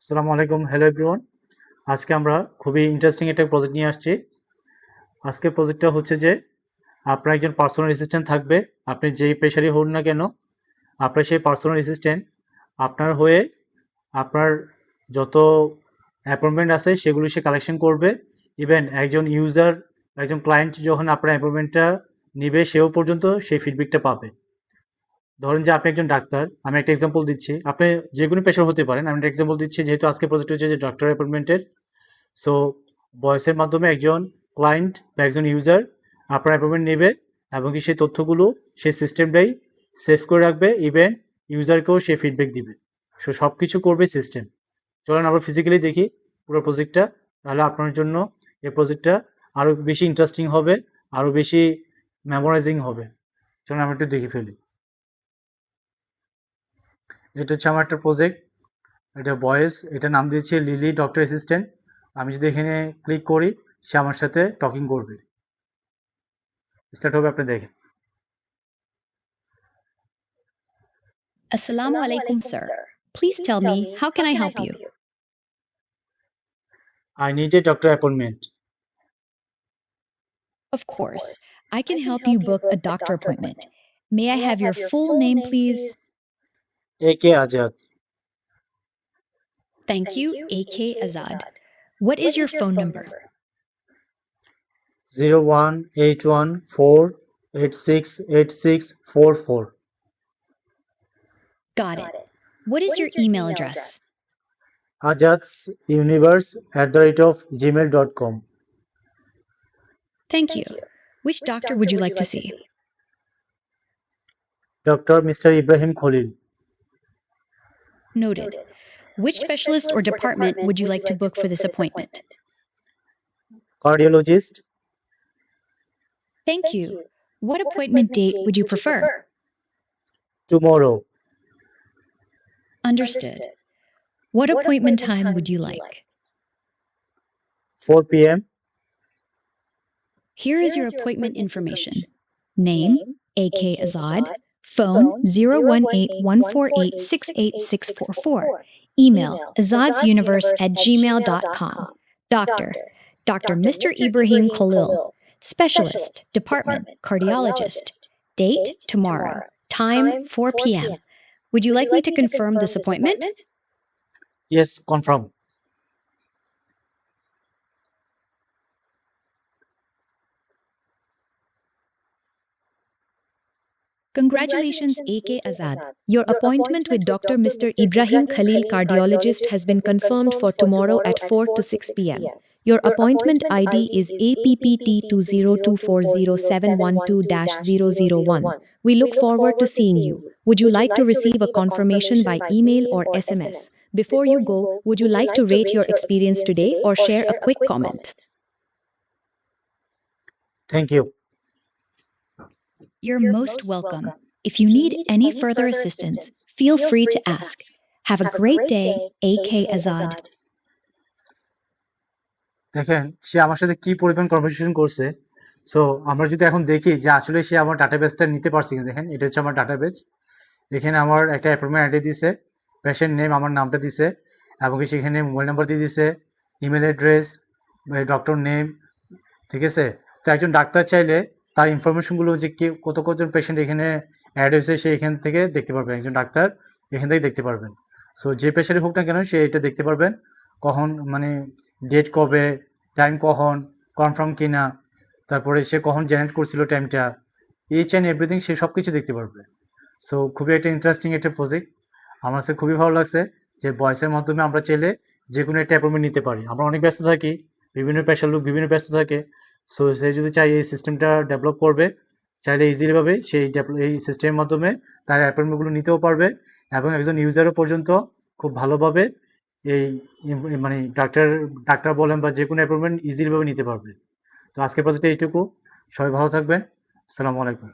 আসসালামু আলাইকুম, hello everyone. আজকে আমরা খুবই ইন্টারেস্টিং একটা প্রজেক্ট নিয়ে আসছি। আজকের প্রজেক্টটা হচ্ছে যে আপনার একজন পার্সোনাল অ্যাসিস্ট্যান্ট থাকবে। আপনি যেই পেশারই হন না কেন, আপনার সেই পার্সোনাল অ্যাসিস্ট্যান্ট আপনার হয়ে আপনার যত অ্যাপয়েন্টমেন্ট আছে সেগুলো সে কালেকশন করবে। ইভেন একজন ইউজার, একজন ক্লায়েন্ট যখন আপনার অ্যাপয়েন্টমেন্টটা নিবে সেও পর্যন্ত সেই ফিডব্যাকটা পাবে। ধরেন যে আপনি একজন ডাক্তার, আমি একটা এক্সাম্পল দিচ্ছি, আপনি যে কোনো পেশার হতে পারেন। আমি একটা এক্সাম্পল দিচ্ছি যেহেতু আজকে প্রজেক্ট হচ্ছে যে ডাক্তার অ্যাপয়েন্টমেন্টের। সো ভয়েসের মাধ্যমে একজন ক্লায়েন্ট বা একজন ইউজার আপনার অ্যাপয়েন্টমেন্ট নেবে এবং কি সেই তথ্যগুলো সেই সিস্টেমটাই সেভ করে রাখবে। ইভেন ইউজারকেও সে ফিডব্যাক দিবে। সো সব কিছু করবে সিস্টেম। চলেন আমরা ফিজিক্যালি দেখি পুরো প্রজেক্টটা, তাহলে আপনার জন্য এই প্রজেক্টটা আরও বেশি ইন্টারেস্টিং হবে, আরও বেশি মেমোরাইজিং হবে। চলুন আমরা একটু দেখে ফেলি। এটা হচ্ছে আমার একটা প্রজেক্ট, এটা ভয়েস, এটা নাম দিয়েছে লিলি ডক্টর অ্যাসিস্ট্যান্ট। আমি যদি এখানে ক্লিক করি সে আমার সাথে টকিং করবে। স্টার্ট হবে, আপনি দেখেন। Assalamu alaikum, sir. Please tell me, how can I help you? I need a doctor appointment. Of course, I can help you book a doctor appointment. May I have your full name, please? AK Azad. Thank you, AK Azad. What is your phone number? 01814868644. Got it. What is your email address? ajadsuniverse@gmail.com. Thank you. Which doctor would you like to see? Dr. Mr. Ibrahim Khalil. Noted. Which specialist or department would you like to book for this appointment? Cardiologist. Thank you. What appointment date would you prefer? Tomorrow. Understood. What appointment time would you like? 4 p.m. Here is your appointment information. Name, AK Azad. Phone 01814868644. Email azadsuniverse@gmail.com. Doctor, Dr. Mr. Ibrahim Khalil. Specialist, Department, Cardiologist. Date, tomorrow. Time, 4 p.m. Would you like me to confirm this appointment? Yes, confirm. Congratulations, AK Azad. Your appointment with Dr. Mr. Ibrahim Khalil, cardiologist, has been confirmed for tomorrow at 4 to 6 p.m. Your appointment ID is APPT20240712-001. We look forward to seeing you. Would you like to receive a confirmation by email or SMS? Before you go, would you like to rate your experience today or share a quick comment? Thank you. You're most welcome. If you need any further assistance, feel free to ask. Have a great day, AK Azad. দেখেন সে আমার সাথে কি পরিমাণ conversation করছে। So আমরা যদি এখন দেখি যে আসলে সে আমার ডাটাবেসটা নিতে পারছে কিনা, দেখেন এটা হচ্ছে আমার ডাটাবেস। এখানে আমার একটা অ্যাপয়েন্টমেন্ট আইডি দিছে, পেশেন্ট নেম আমার নামটা দিছে, এবং সেখানে মোবাইল নাম্বার দিয়ে দিছে, ইমেল অ্যাড্রেস, ডক্টর নেম, ঠিক আছে। তো একজন ডাক্তার চাইলে তার ইনফরমেশনগুলো যে কে কতজন পেশেন্ট এখানে অ্যাড হয়েছে সে এখান থেকে দেখতে পারবেন। একজন ডাক্তার এখান থেকে দেখতে পারবেন। সো যে পেশেন্টই হোক না কেন সে এটা দেখতে পারবেন, কখন মানে ডেট কবে, টাইম কখন, কনফার্ম কিনা, তারপরে সে কখন জেনারেট করছিল টাইমটা, ইচ অ্যান্ড এভরিথিং সে সব কিছু দেখতে পারবে। সো খুবই একটা ইন্টারেস্টিং একটা প্রজেক্ট। আমার কাছে খুবই ভালো লাগছে যে ভয়েসের মাধ্যমে আমরা চাইলে যে কোনো একটা অ্যাপয়েন্টমেন্ট নিতে পারি। আমরা অনেক ব্যস্ত থাকি, বিভিন্ন পেশার লোক বিভিন্ন ব্যস্ত থাকে। সো সে যদি চাই এই সিস্টেমটা ডেভেলপ করবে, চাইলে ইজিলিভাবে সেই এই সিস্টেমের মাধ্যমে তার অ্যাপয়েন্টমেন্টগুলো নিতেও পারবে এবং একজন ইউজারও পর্যন্ত খুব ভালোভাবে এই মানে ডাক্তার বলেন বা যে কোনো অ্যাপয়েন্টমেন্ট ইজিলিভাবে নিতে পারবে। তো আজকের প্রজেক্টে এইটুকু। সবাই ভালো থাকবেন। আসসালামু আলাইকুম।